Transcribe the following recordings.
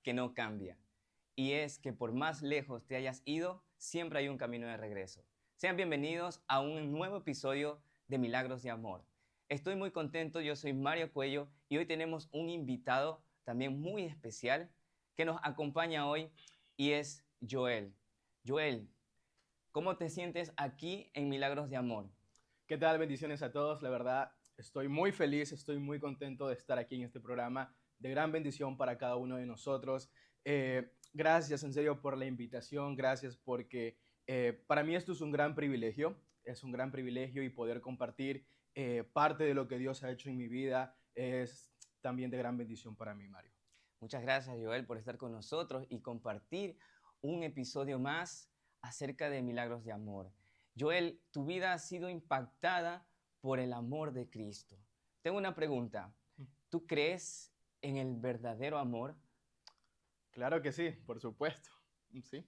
que no cambia. Y es que por más lejos te hayas ido, siempre hay un camino de regreso. Sean bienvenidos a un nuevo episodio de Milagros de Amor. Estoy muy contento, yo soy Mario Cuello y hoy tenemos un invitado también muy especial que nos acompaña hoy y es Joel. Joel, ¿cómo te sientes aquí en Milagros de Amor? ¿Qué tal? Bendiciones a todos. La verdad, estoy muy feliz, estoy muy contento de estar aquí en este programa de gran bendición para cada uno de nosotros. Gracias en serio por la invitación, gracias porque para mí esto es un gran privilegio y poder compartir parte de lo que Dios ha hecho en mi vida es también de gran bendición para mí, Mario. Muchas gracias, Joel, por estar con nosotros y compartir un episodio más acerca de Milagros de Amor. Joel, tu vida ha sido impactada por el amor de Cristo. Tengo una pregunta. ¿Tú crees en el verdadero amor? Claro que sí, por supuesto. Sí.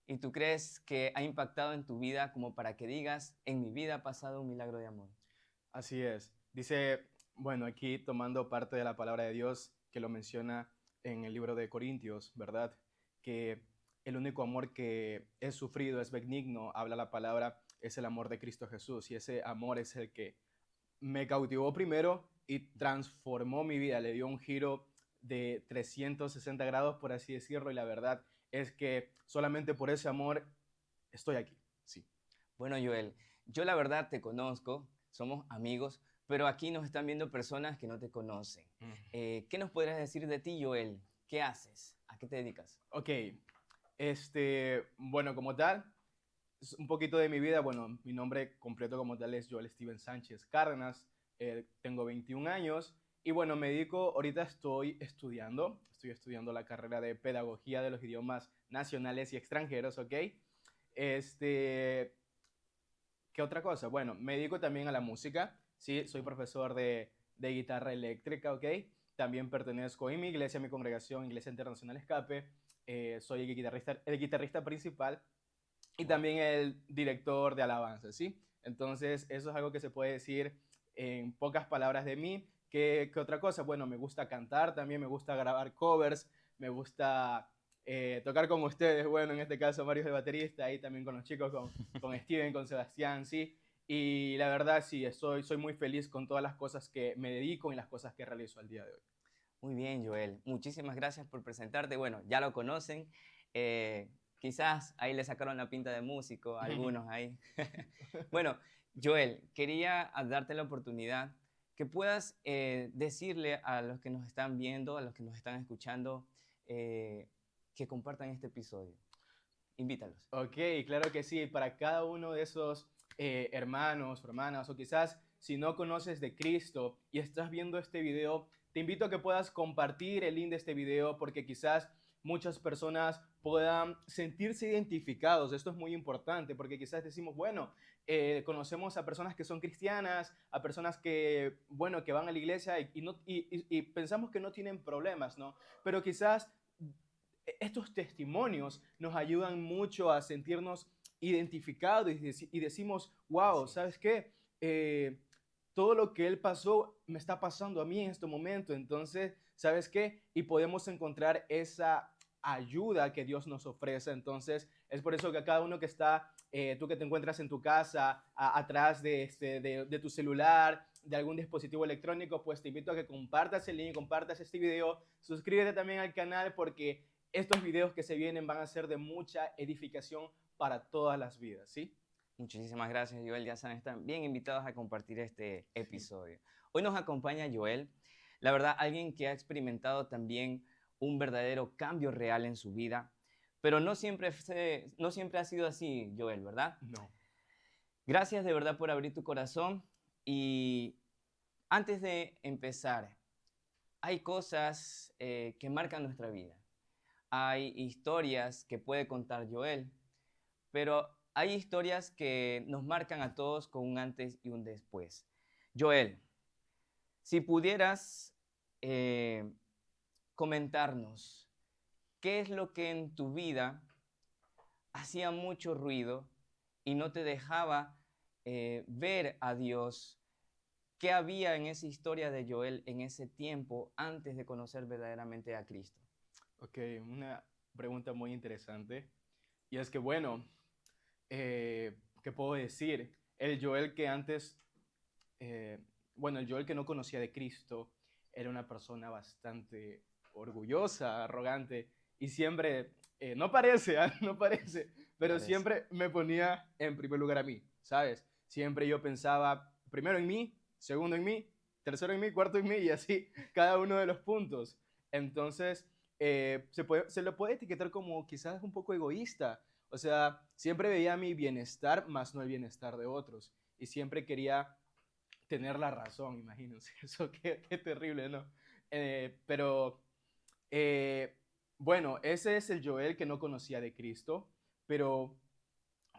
¿Y tú crees que ha impactado en tu vida como para que digas, en mi vida ha pasado un milagro de amor? Así es. Dice, bueno, aquí tomando parte de la palabra de Dios que lo menciona en el libro de Corintios, ¿verdad? Que el único amor que es sufrido, es benigno, habla la palabra, es el amor de Cristo Jesús. Y ese amor es el que me cautivó primero y transformó mi vida, le dio un giro de 360 grados, por así decirlo, y la verdad es que solamente por ese amor estoy aquí. Sí. Bueno, Joel, yo la verdad te conozco, somos amigos, pero aquí nos están viendo personas que no te conocen. ¿Qué nos podrías decir de ti, Joel? ¿Qué haces? ¿A qué te dedicas? Ok, bueno, como tal, un poquito de mi vida. Bueno, mi nombre completo como tal es Joel Steven Sánchez Cárdenas. Tengo 21 años y bueno, me dedico, ahorita estoy estudiando la carrera de Pedagogía de los Idiomas Nacionales y Extranjeros, ¿ok? Este, ¿Qué otra cosa? Bueno, me dedico también a la música, sí, soy profesor de guitarra eléctrica, ¿ok? También pertenezco en mi iglesia, a mi congregación, Iglesia Internacional Escape. Soy el guitarrista principal y Wow. también el director de alabanza, ¿sí? Entonces, eso es algo que se puede decir en pocas palabras de mí. ¿Qué otra cosa? Bueno, me gusta cantar también, me gusta grabar covers, me gusta tocar con ustedes, bueno, en este caso Mario es el baterista, ahí también con los chicos, con Steven, con Sebastián, ¿sí? Y la verdad, sí, soy muy feliz con todas las cosas que me dedico y las cosas que realizo al día de hoy. Muy bien, Joel. Muchísimas gracias por presentarte. Bueno, ya lo conocen. Eh, Quizás ahí le sacaron la pinta de músico, algunos ahí. Bueno, Joel, quería darte la oportunidad que puedas decirle a los que nos están viendo, a los que nos están escuchando, que compartan este episodio. Invítalos. Ok, claro que sí. Para cada uno de esos hermanos o hermanas, o quizás si no conoces de Cristo y estás viendo este video, te invito a que puedas compartir el link de este video porque quizás muchas personas puedan sentirse identificados. Esto es muy importante porque quizás decimos, bueno, conocemos a personas que son cristianas, a personas que, bueno, que van a la iglesia y pensamos que no tienen problemas, ¿no? Pero quizás estos testimonios nos ayudan mucho a sentirnos identificados y decimos, wow, Así ¿sabes es. qué? Todo lo que él pasó me está pasando a mí en este momento. Entonces, ¿sabes qué? Y podemos encontrar esa ayuda que Dios nos ofrece. Entonces, es por eso que a cada uno que está, tú que te encuentras en tu casa, atrás de tu celular, de algún dispositivo electrónico, pues te invito a que compartas el link, compartas este video, suscríbete también al canal porque estos videos que se vienen van a ser de mucha edificación para todas las vidas, ¿sí? Muchísimas gracias, Joel. Ya saben, están bien invitados a compartir este Sí. episodio. Hoy nos acompaña Joel, la verdad, alguien que ha experimentado también un verdadero cambio real en su vida, pero no siempre ha sido así, Joel, ¿verdad? No. Gracias de verdad por abrir tu corazón y antes de empezar, hay cosas que marcan nuestra vida. Hay historias que puede contar Joel, pero hay historias que nos marcan a todos con un antes y un después. Joel, si pudieras eh, comentarnos qué es lo que en tu vida hacía mucho ruido y no te dejaba ver a Dios, qué había en esa historia de Joel en ese tiempo antes de conocer verdaderamente a Cristo. Ok, una pregunta muy interesante. Y es que, bueno, ¿qué puedo decir? El Joel que antes, eh, bueno, el Joel que no conocía de Cristo era una persona bastante orgullosa, arrogante, y siempre, no parece, no parece, pero Parece. siempre me ponía en primer lugar a mí, ¿sabes? Siempre yo pensaba primero en mí, segundo en mí, tercero en mí, cuarto en mí, y así cada uno de los puntos. Entonces, se lo puede etiquetar como quizás un poco egoísta. O sea, siempre veía mi bienestar más no el bienestar de otros. Y siempre quería tener la razón, imagínense. Eso qué terrible, ¿no? Pero eh, bueno, ese es el Joel que no conocía de Cristo, pero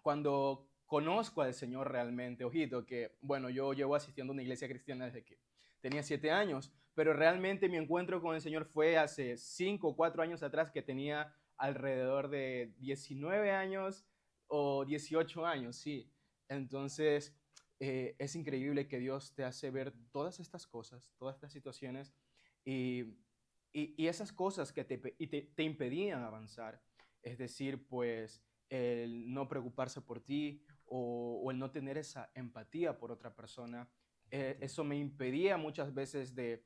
cuando conozco al Señor realmente, ojito, que bueno, yo llevo asistiendo a una iglesia cristiana desde que tenía 7 años, pero realmente mi encuentro con el Señor fue hace 5 o 4 años atrás, que tenía alrededor de 19 años o 18 años, sí. Entonces, es increíble que Dios te hace ver todas estas cosas, todas estas situaciones y, y esas cosas que te impedían avanzar. Es decir, pues el no preocuparse por ti o el no tener esa empatía por otra persona, Entiendo. eso me impedía muchas veces de,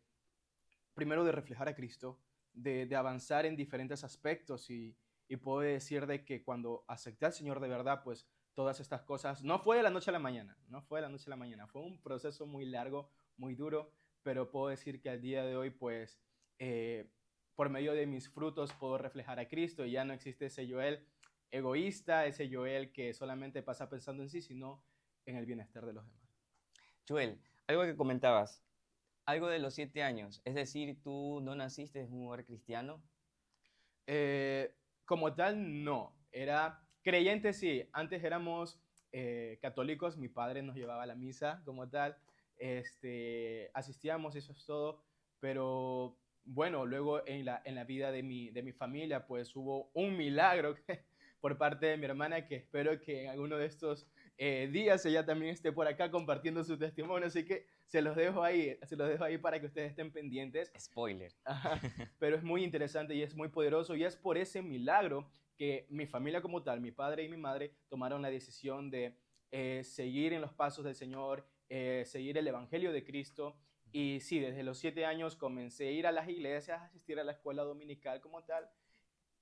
primero, de reflejar a Cristo, de avanzar en diferentes aspectos y puedo decir de que cuando acepté al Señor de verdad, pues todas estas cosas, no fue de la noche a la mañana, no fue de la noche a la mañana, fue un proceso muy largo, muy duro, pero puedo decir que al día de hoy, pues, por medio de mis frutos puedo reflejar a Cristo y ya no existe ese Joel egoísta, ese Joel que solamente pasa pensando en sí, sino en el bienestar de los demás. Joel, algo que comentabas, algo de los 7 años, es decir, tú no naciste en un hogar cristiano. Eh, Como tal, no. Era creyente, sí. Antes éramos católicos, mi padre nos llevaba a la misa como tal. Asistíamos, eso es todo. Pero bueno, luego en la vida de mi familia, pues hubo un milagro por parte de mi hermana que espero que en alguno de estos días ella también esté por acá compartiendo su testimonio. Así que se los dejo ahí para que ustedes estén pendientes. Spoiler. Ajá, pero es muy interesante y es muy poderoso y es por ese milagro que mi familia como tal, mi padre y mi madre, tomaron la decisión de seguir en los pasos del Señor, seguir el Evangelio de Cristo. Y sí, desde los 7 años comencé a ir a las iglesias, a asistir a la escuela dominical como tal,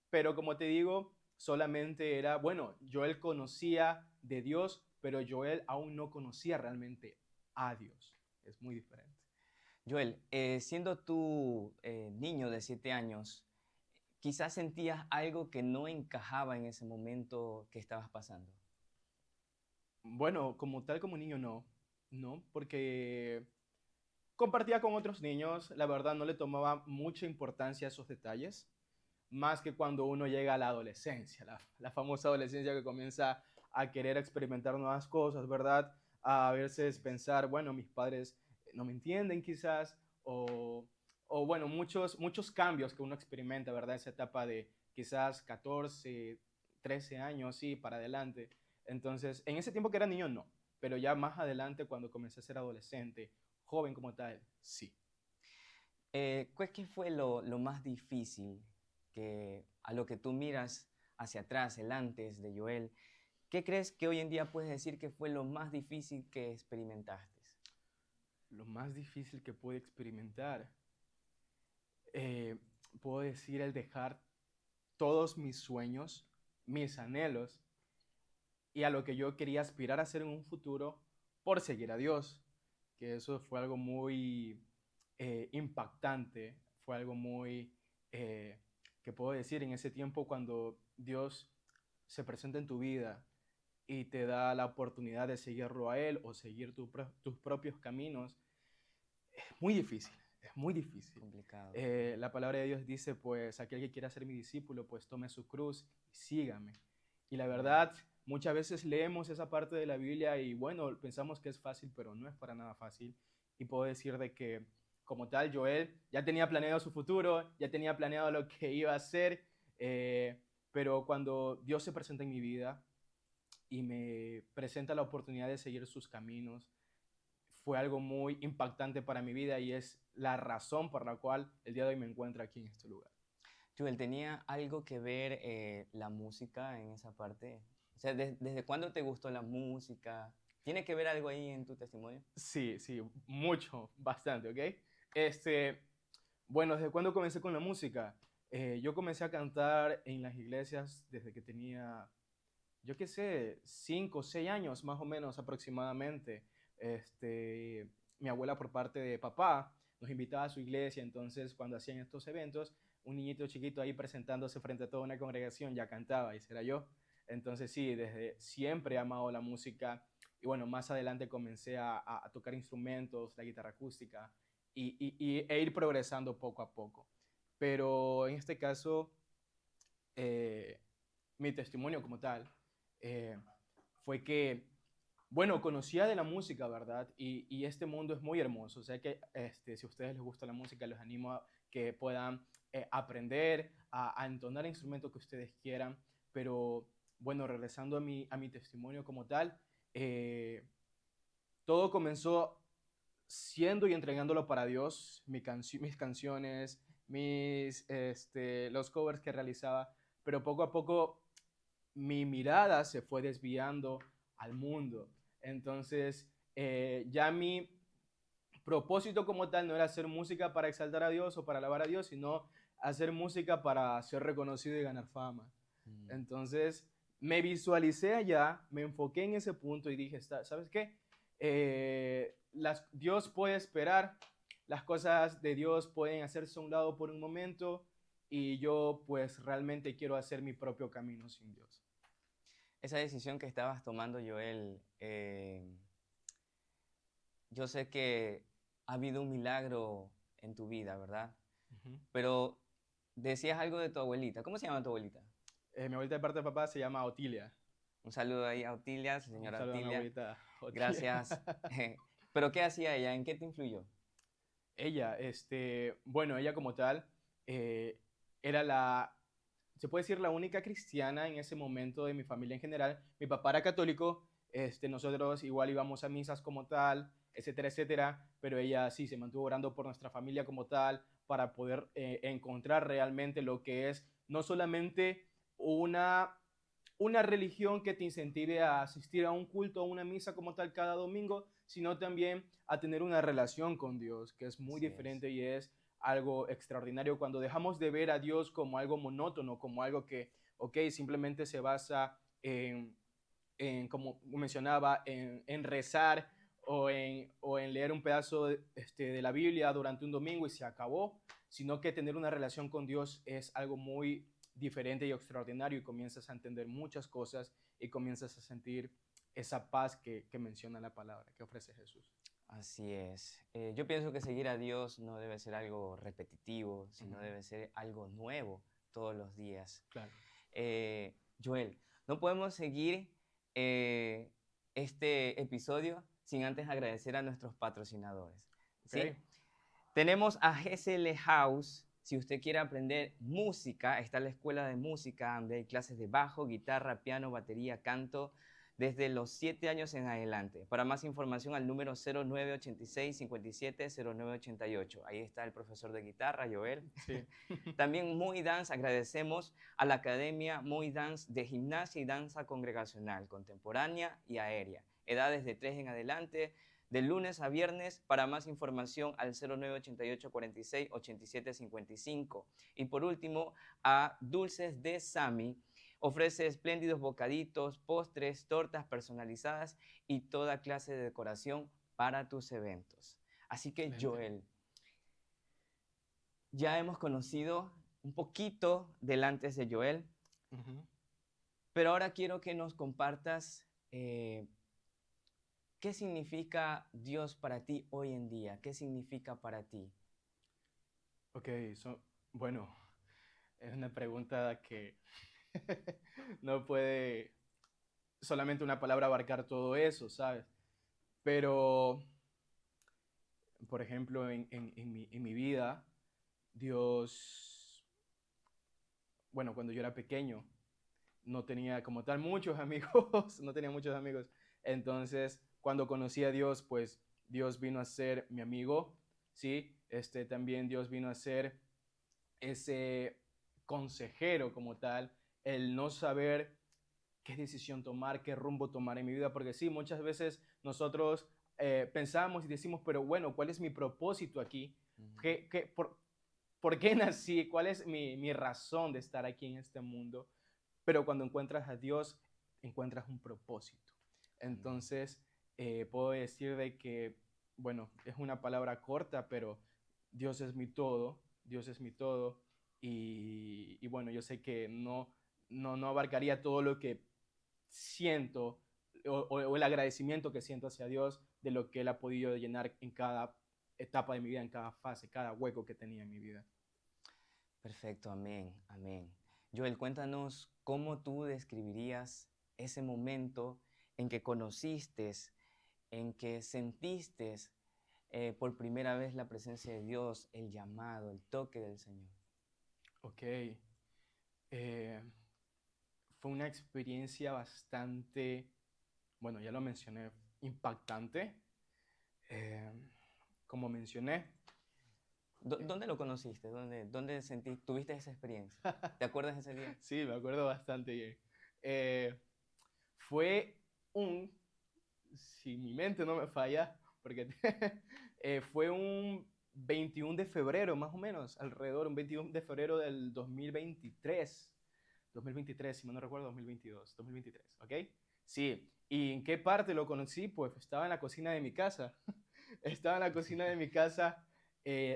pero como te digo, solamente era, bueno, Joel conocía de Dios, pero Joel aún no conocía realmente a Dios. Es muy diferente. Joel, siendo tú niño de 7 años, quizás sentías algo que no encajaba en ese momento que estabas pasando. Bueno, como tal, como niño no, no, porque compartía con otros niños, la verdad no le tomaba mucha importancia a esos detalles, más que cuando uno llega a la adolescencia, la famosa adolescencia que comienza a querer experimentar nuevas cosas, ¿verdad? A veces pensar, bueno, mis padres no me entienden quizás, o bueno, muchos cambios que uno experimenta, ¿verdad? Esa etapa de quizás 14, 13 años, sí, para adelante. Entonces, en ese tiempo que era niño, no, pero ya más adelante, cuando comencé a ser adolescente, joven como tal, sí. ¿Qué fue lo más difícil a lo que tú miras hacia atrás, el antes de Joel? ¿Qué crees que hoy en día puedes decir que fue lo más difícil que experimentaste? Lo más difícil que pude experimentar, eh, puedo decir el dejar todos mis sueños, mis anhelos y a lo que yo quería aspirar a hacer en un futuro por seguir a Dios. Que eso fue algo muy impactante, fue algo muy, que puedo decir, en ese tiempo cuando Dios se presenta en tu vida y te da la oportunidad de seguirlo a Él o seguir tus propios caminos, es muy difícil, es muy difícil. Complicado. La palabra de Dios dice, pues, aquel que quiera ser mi discípulo, pues tome su cruz y sígame. Y la Amén. verdad, muchas veces leemos esa parte de la Biblia y bueno, pensamos que es fácil, pero no es para nada fácil. Y puedo decir de que, como tal, Joel ya tenía planeado su futuro, ya tenía planeado lo que iba a hacer, pero cuando Dios se presenta en mi vida y me presenta la oportunidad de seguir sus caminos, fue algo muy impactante para mi vida y es la razón por la cual el día de hoy me encuentro aquí en este lugar. Joel, ¿tenía algo que ver la música en esa parte? O sea, ¿desde cuándo te gustó la música? ¿Tiene que ver algo ahí en tu testimonio? Sí, sí, mucho, bastante, ¿ok? Este, bueno, ¿desde cuándo comencé con la música? Yo comencé a cantar en las iglesias desde que tenía, yo qué sé, 5 o 6 años más o menos aproximadamente. Mi abuela por parte de papá nos invitaba a su iglesia, entonces cuando hacían estos eventos, un niñito chiquito ahí presentándose frente a toda una congregación ya cantaba y ese era yo. Entonces sí, desde siempre he amado la música y bueno, más adelante comencé a tocar instrumentos, la guitarra acústica e ir progresando poco a poco. Pero en este caso, eh, mi testimonio como tal eh, fue que, bueno, conocía de la música, ¿verdad? Y este mundo es muy hermoso. O sea que si a ustedes les gusta la música, los animo a que puedan aprender a entonar el instrumento que ustedes quieran. Pero bueno, regresando a mi testimonio como tal, eh, todo comenzó siendo y entregándolo para Dios, mis canciones, los covers que realizaba, pero poco a poco mi mirada se fue desviando al mundo. Entonces, ya mi propósito como tal no era hacer música para exaltar a Dios o para alabar a Dios, sino hacer música para ser reconocido y ganar fama. Mm. Entonces, me visualicé allá, me enfoqué en ese punto y dije, ¿sabes qué? Dios puede esperar, las cosas de Dios pueden hacerse a un lado por un momento y yo pues realmente quiero hacer mi propio camino sin Dios. Esa decisión que estabas tomando, Joel, yo sé que ha habido un milagro en tu vida, ¿verdad? Ujú. Pero decías algo de tu abuelita. ¿Cómo se llama tu abuelita? Mi abuelita de parte de papá se llama Otilia. Un saludo ahí a Otilia, Un señora saludo a mi Otilia. abuelita Otilia. Gracias. ¿Pero qué hacía ella? ¿En qué te influyó? Ella, bueno, ella como tal, eh, era se puede decir la única cristiana en ese momento de mi familia en general. Mi papá era católico, nosotros igual íbamos a misas como tal, etcétera, etcétera, pero ella sí se mantuvo orando por nuestra familia como tal para poder encontrar realmente lo que es no solamente una, una religión que te incentive a asistir a un culto, a una misa como tal cada domingo, sino también a tener una relación con Dios, que es muy Así es. diferente y es algo extraordinario cuando dejamos de ver a Dios como algo monótono, como algo que, ok, simplemente se basa como mencionaba, en rezar o en leer un pedazo de la Biblia durante un domingo y se acabó, sino que tener una relación con Dios es algo muy diferente y extraordinario y comienzas a entender muchas cosas y comienzas a sentir esa paz que menciona la palabra, que ofrece Jesús. Así es. Yo pienso que seguir a Dios no debe ser algo repetitivo, sino Ujú. debe ser algo nuevo todos los días. Claro. Joel, no podemos seguir eh, este episodio sin antes agradecer a nuestros patrocinadores. ¿Sí? Ok. Tenemos a GSL House. Si usted quiere aprender música, está la escuela de música donde hay clases de bajo, guitarra, piano, batería, canto, desde los 7 años en adelante. Para más información al número 0986 57 0988. Ahí está el profesor de guitarra, Joel. Sí. También Muy Dance, agradecemos a la Academia Muy Dance de Gimnasia y Danza Congregacional, Contemporánea y Aérea. Edades de 3 en adelante, de lunes a viernes. Para más información al 0988 46 87 55. Y por último, a Dulces de Sami. Ofrece espléndidos bocaditos, postres, tortas personalizadas y toda clase de decoración para tus eventos. Así que Excelente. Joel, ya hemos conocido un poquito del antes de Joel, Ujú. pero ahora quiero que nos compartas qué significa Dios para ti hoy en día, qué significa para ti. Ok, bueno, es una pregunta que no puede solamente una palabra abarcar todo eso, ¿sabes? Pero, por ejemplo, en mi vida, Dios, bueno, cuando yo era pequeño, no tenía como tal muchos amigos, no tenía muchos amigos. Entonces, cuando conocí a Dios, pues Dios vino a ser mi amigo, ¿sí? También Dios vino a ser ese consejero como tal, el no saber qué decisión tomar, qué rumbo tomar en mi vida, porque sí, muchas veces nosotros pensamos y decimos, pero bueno, ¿cuál es mi propósito aquí? Ujú. ¿Por qué nací? ¿Cuál es mi razón de estar aquí en este mundo? Pero cuando encuentras a Dios, encuentras un propósito. Amén. Entonces, puedo decir de que, bueno, es una palabra corta, pero Dios es mi todo, Dios es mi todo, y bueno, yo sé que no abarcaría todo lo que siento o el agradecimiento que siento hacia Dios de lo que Él ha podido llenar en cada etapa de mi vida, en cada fase, cada hueco que tenía en mi vida. Perfecto, amén, amén. Joel, cuéntanos cómo tú describirías ese momento en que conociste, en que sentiste por primera vez la presencia de Dios, el llamado, el toque del Señor. Ok, eh, fue una experiencia bastante, bueno, ya lo mencioné, impactante. Eh, Como mencioné, eh, ¿Dónde lo conociste? ¿Dónde tuviste esa experiencia? ¿Te acuerdas de ese día? sí, me acuerdo bastante bien. Eh, Fue un, si mi mente no me falla, porque fue un 21 de febrero, más o menos, alrededor, un 21 de febrero del 2023, si mal no recuerdo, 2023, ¿ok? Sí, ¿y en qué parte lo conocí? Pues estaba en la cocina de mi casa. Estaba en la cocina de mi casa.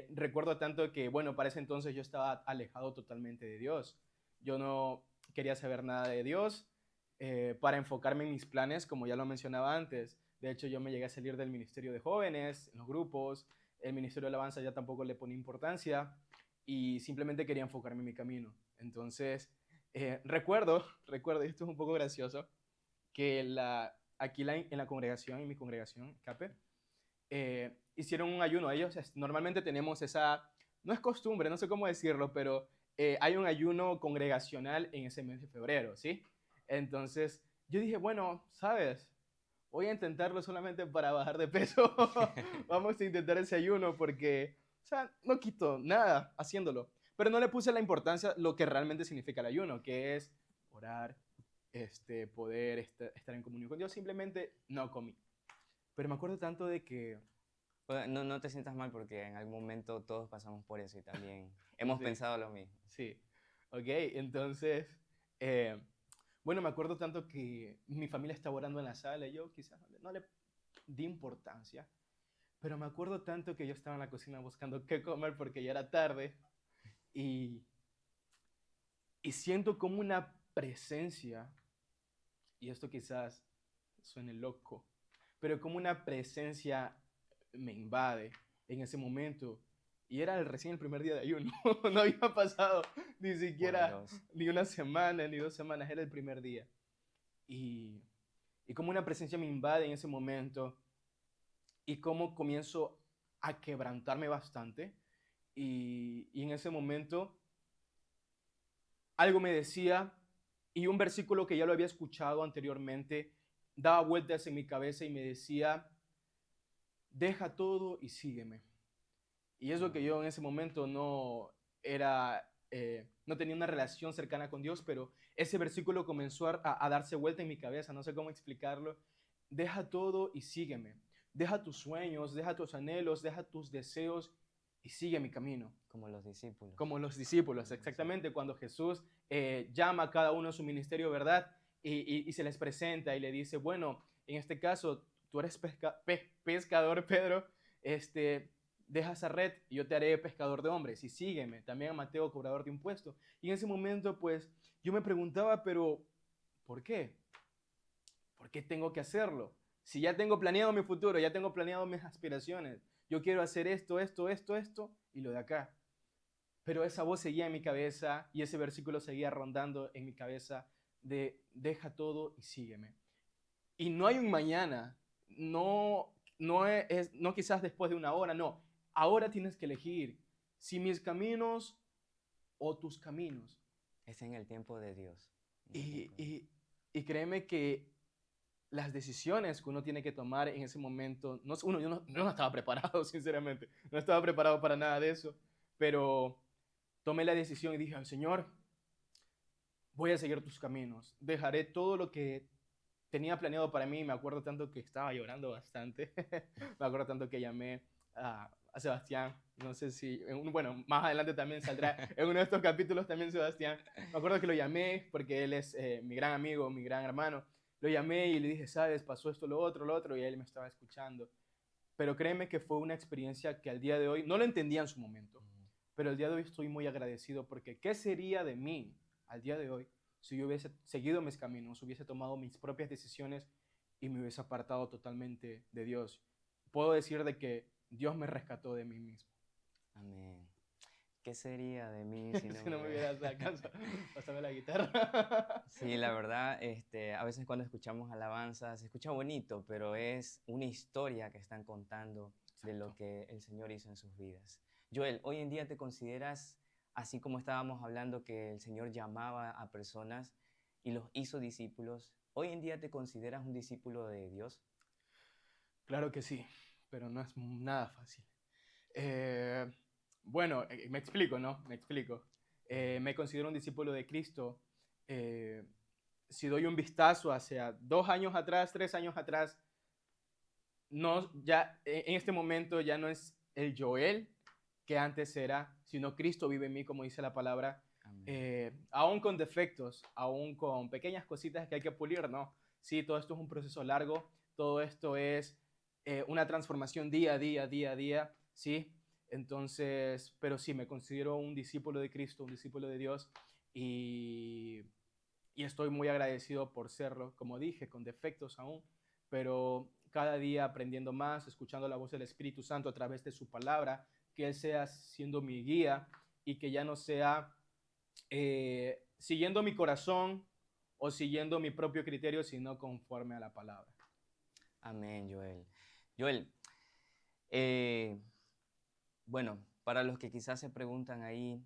Recuerdo tanto que, bueno, para ese entonces yo estaba alejado totalmente de Dios. Yo no quería saber nada de Dios para enfocarme en mis planes, como ya lo mencionaba antes. De hecho, yo me llegué a salir del ministerio de jóvenes, en los grupos. El ministerio de alabanza ya tampoco le ponía importancia y simplemente quería enfocarme en mi camino. Entonces, recuerdo, y esto es un poco gracioso, que en la congregación, en mi congregación, CAPE, hicieron un ayuno. Ellos normalmente tenemos esa, no es costumbre, no sé cómo decirlo, pero hay un ayuno congregacional en ese mes de febrero, ¿sí? Entonces yo dije, bueno, ¿sabes? Voy a intentarlo solamente para bajar de peso. Vamos a intentar ese ayuno porque, o sea, no quito nada haciéndolo. Pero no le puse la importancia lo que realmente significa el ayuno, que es orar, poder estar en comunión con Dios. Simplemente no comí. Pero me acuerdo tanto de que Bueno, no te sientas mal porque en algún momento todos pasamos por eso y también hemos sí, pensado lo mismo. sí. Ok, entonces, eh, bueno, me acuerdo tanto que mi familia estaba orando en la sala y yo quizás no le di importancia, pero me acuerdo tanto que yo estaba en la cocina buscando qué comer porque ya era tarde y, y siento como una presencia, y esto quizás suene loco, pero como una presencia me invade en ese momento. Y era recién el primer día de ayuno. No había pasado ni siquiera Poderoso. ni una semana, ni 2 semanas. Era el primer día. Y, y como una presencia me invade en ese momento. Y como comienzo a quebrantarme bastante. Y en ese momento algo me decía. Y un versículo que ya lo había escuchado anteriormente daba vueltas en mi cabeza y me decía, deja todo y sígueme. Y eso que Wow. yo en ese momento no era, no tenía una relación cercana con Dios, pero ese versículo comenzó a darse vuelta en mi cabeza, no sé cómo explicarlo. Deja todo y sígueme. Deja tus sueños, deja tus anhelos, deja tus deseos y sigue mi camino. Como los discípulos. Como los discípulos, Como los discípulos. exactamente, cuando Jesús llama a cada uno a su ministerio, ¿verdad? Y se les presenta y le dice, bueno, en este caso, tú eres pescador, Pedro, deja esa red y yo te haré pescador de hombres y sígueme. También a Mateo, cobrador de impuestos. Y en ese momento, pues, yo me preguntaba, pero, ¿por qué? ¿Por qué tengo que hacerlo? Si ya tengo planeado mi futuro, ya tengo planeado mis aspiraciones, yo quiero hacer esto, esto, esto, esto y lo de acá. Pero esa voz seguía en mi cabeza y ese versículo seguía rondando en mi cabeza de deja todo y sígueme. Y no hay un mañana, no quizás después de una hora, no. Ahora tienes que elegir si mis caminos o tus caminos. Es en el tiempo de Dios. En el Y, tiempo de Dios. y, y créeme que las decisiones que uno tiene que tomar en ese momento, yo no estaba preparado, sinceramente, no estaba preparado para nada de eso, pero tomé la decisión y dije, al Señor, voy a seguir tus caminos, dejaré todo lo que tenía planeado para mí. Me acuerdo tanto que estaba llorando bastante, me acuerdo tanto que llamé a Sebastián, no sé si, bueno, más adelante también saldrá en uno de estos capítulos también Sebastián. Me acuerdo que lo llamé porque él es mi gran amigo, mi gran hermano. Lo llamé y le dije, sabes, pasó esto, lo otro, y él me estaba escuchando. Pero créeme que fue una experiencia que al día de hoy, no lo entendía en su momento, pero al día de hoy estoy muy agradecido porque ¿qué sería de mí al día de hoy si yo hubiese seguido mis caminos, hubiese tomado mis propias decisiones y me hubiese apartado totalmente de Dios? Puedo decir de que Dios me rescató de mí mismo. Amén. ¿Qué sería de mí si no Si me no me hubiera... hubieras alcanzado, pásame la guitarra. Sí, la verdad, a veces cuando escuchamos alabanzas se escucha bonito, pero es una historia que están contando de lo Exacto. que el Señor hizo en sus vidas. Joel, hoy en día te consideras, así como estábamos hablando que el Señor llamaba a personas y los hizo discípulos, hoy en día te consideras un discípulo de Dios. Claro que sí, pero no es nada fácil. Eh, bueno, me explico, ¿no? Me explico. Me considero un discípulo de Cristo. Eh, si doy un vistazo hacia 2 años atrás, 3 años atrás, no, ya en este momento ya no es el Joel que antes era, sino Cristo vive en mí, como dice la palabra, Amén. aún con defectos, aún con pequeñas cositas que hay que pulir, ¿no? Sí, todo esto es un proceso largo, todo esto es una transformación día a día, día a día, ¿sí? Entonces, pero sí, me considero un discípulo de Cristo, un discípulo de Dios y, y estoy muy agradecido por serlo, como dije, con defectos aún, pero cada día aprendiendo más, escuchando la voz del Espíritu Santo a través de su palabra, que Él sea siendo mi guía y que ya no sea siguiendo mi corazón o siguiendo mi propio criterio, sino conforme a la palabra. Amén, Joel. Joel, eh, bueno, para los que quizás se preguntan ahí,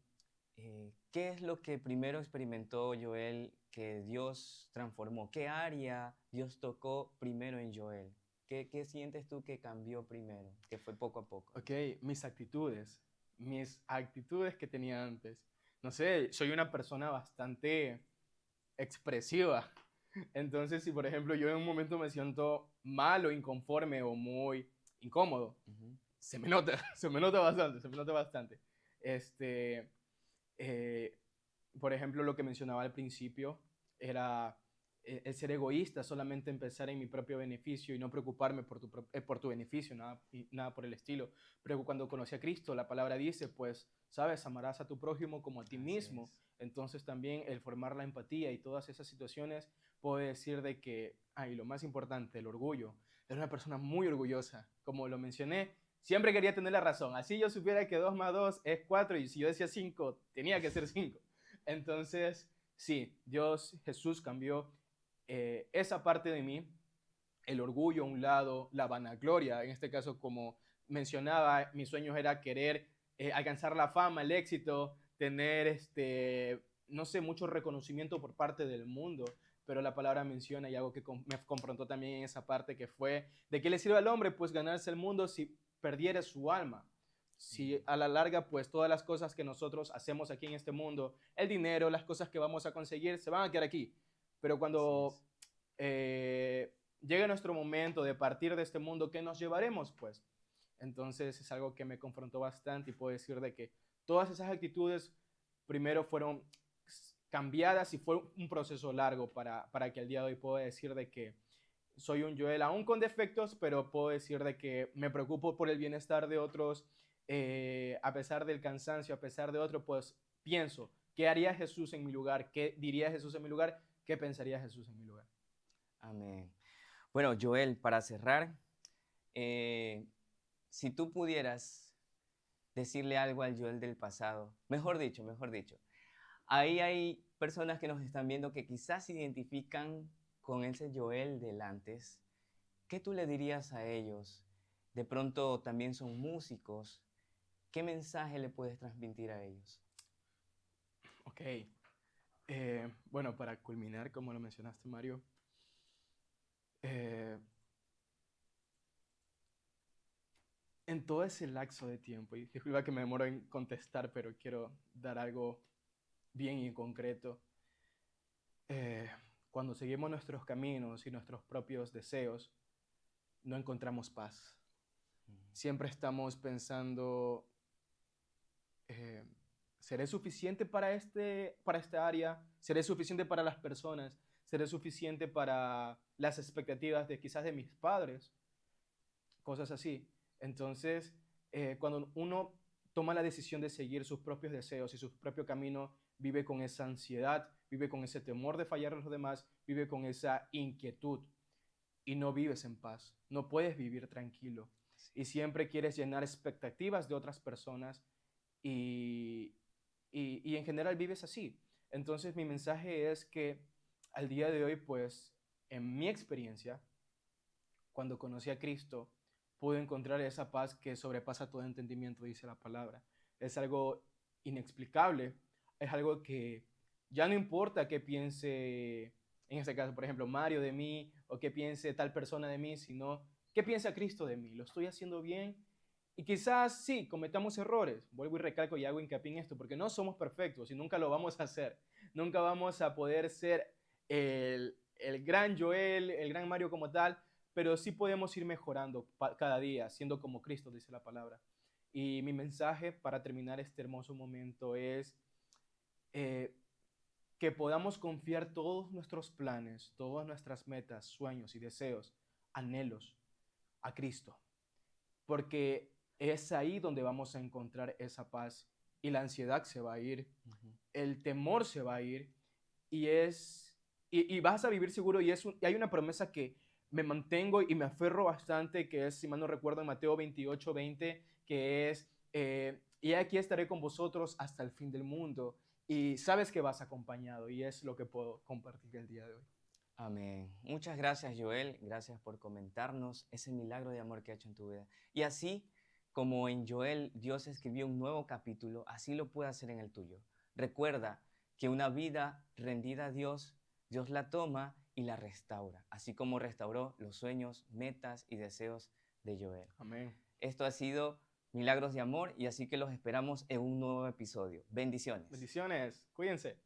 ¿qué es lo que primero experimentó Joel que Dios transformó? ¿Qué área Dios tocó primero en Joel? ¿Qué sientes tú que cambió primero, que fue poco a poco? Ok, mis actitudes que tenía antes. No sé, soy una persona bastante expresiva. Entonces, si por ejemplo yo en un momento me siento mal o inconforme o muy incómodo, Ujú. se me nota, se me nota bastante, se me nota bastante. Este, eh, por ejemplo, lo que mencionaba al principio era el ser egoísta, solamente empezar en mi propio beneficio y no preocuparme por tu beneficio, nada, y nada por el estilo. Pero cuando conocí a Cristo, la palabra dice, pues, sabes, amarás a tu prójimo como a ti Así mismo. es. Entonces también el formar la empatía y todas esas situaciones puede decir de que, y lo más importante, el orgullo. Era una persona muy orgullosa, como lo mencioné, siempre quería tener la razón. Así yo supiera que 2 más 2 es 4 y si yo decía 5 tenía que ser 5. Entonces, sí, Dios, Jesús cambió esa parte de mí, el orgullo a un lado, la vanagloria, en este caso, como mencionaba, mis sueños era querer alcanzar la fama, el éxito, tener, no sé, mucho reconocimiento por parte del mundo, pero la palabra menciona y algo que me confrontó también en esa parte que fue, ¿de qué le sirve al hombre pues ganarse el mundo si perdiere su alma? Si a la larga, pues todas las cosas que nosotros hacemos aquí en este mundo, el dinero, las cosas que vamos a conseguir, se van a quedar aquí. Pero Así cuando es. llegue nuestro momento de partir de este mundo, ¿qué nos llevaremos? Pues entonces es algo que me confrontó bastante y puedo decir de que todas esas actitudes primero fueron cambiadas y fue un proceso largo para que al día de hoy pueda decir de que soy un Joel aún con defectos, pero puedo decir de que me preocupo por el bienestar de otros, a pesar del cansancio, a pesar de otro, pues pienso, ¿qué haría Jesús en mi lugar? ¿Qué diría Jesús en mi lugar? ¿Qué pensaría Jesús en mi lugar? Amén. Bueno, Joel, para cerrar, eh, si tú pudieras decirle algo al Joel del pasado, mejor dicho, ahí hay personas que nos están viendo que quizás se identifican con ese Joel del antes. ¿Qué tú le dirías a ellos? De pronto también son músicos. ¿Qué mensaje le puedes transmitir a ellos? Ok, bueno, para culminar, como lo mencionaste, Mario, eh, en todo ese lapso de tiempo, y disculpa que me demoro en contestar, pero quiero dar algo bien y concreto. eh, cuando seguimos nuestros caminos y nuestros propios deseos, no encontramos paz. Siempre estamos pensando, eh, ¿seré suficiente para esta área? ¿Seré suficiente para las personas? ¿Seré suficiente para las expectativas de quizás de mis padres? Cosas así. Entonces, cuando uno toma la decisión de seguir sus propios deseos y su propio camino, vive con esa ansiedad, vive con ese temor de fallar a los demás, vive con esa inquietud y no vives en paz, no puedes vivir tranquilo y siempre quieres llenar expectativas de otras personas y, y en general vives así. Entonces mi mensaje es que al día de hoy, pues, en mi experiencia, cuando conocí a Cristo, pude encontrar esa paz que sobrepasa todo entendimiento, dice la palabra. Es algo inexplicable, es algo que ya no importa qué piense, en este caso, por ejemplo, Mario de mí, o qué piense tal persona de mí, sino qué piensa Cristo de mí. ¿Lo estoy haciendo bien? Y quizás sí, cometamos errores. Vuelvo y recalco y hago hincapié en esto, porque no somos perfectos y nunca lo vamos a hacer. Nunca vamos a poder ser el gran Joel, el gran Mario como tal, pero sí podemos ir mejorando cada día, siendo como Cristo, dice la palabra. Y mi mensaje para terminar este hermoso momento es eh, que podamos confiar todos nuestros planes, todas nuestras metas, sueños y deseos, anhelos a Cristo, porque es ahí donde vamos a encontrar esa paz y la ansiedad se va a ir, el temor se va a ir y vas a vivir seguro y hay una promesa que me mantengo y me aferro bastante, que es, si mal no recuerdo, en Mateo 28:20, que es, y aquí estaré con vosotros hasta el fin del mundo. Y sabes que vas acompañado y es lo que puedo compartir el día de hoy. Amén. Muchas gracias, Joel. Gracias por comentarnos ese milagro de amor que ha hecho en tu vida. Y así como en Joel Dios escribió un nuevo capítulo, así lo puede hacer en el tuyo. Recuerda que una vida rendida a Dios, Dios la toma y la restaura, así como restauró los sueños, metas y deseos de Joel. Amén. Esto ha sido Milagros de Amor y así que los esperamos en un nuevo episodio. Bendiciones. Bendiciones. Cuídense.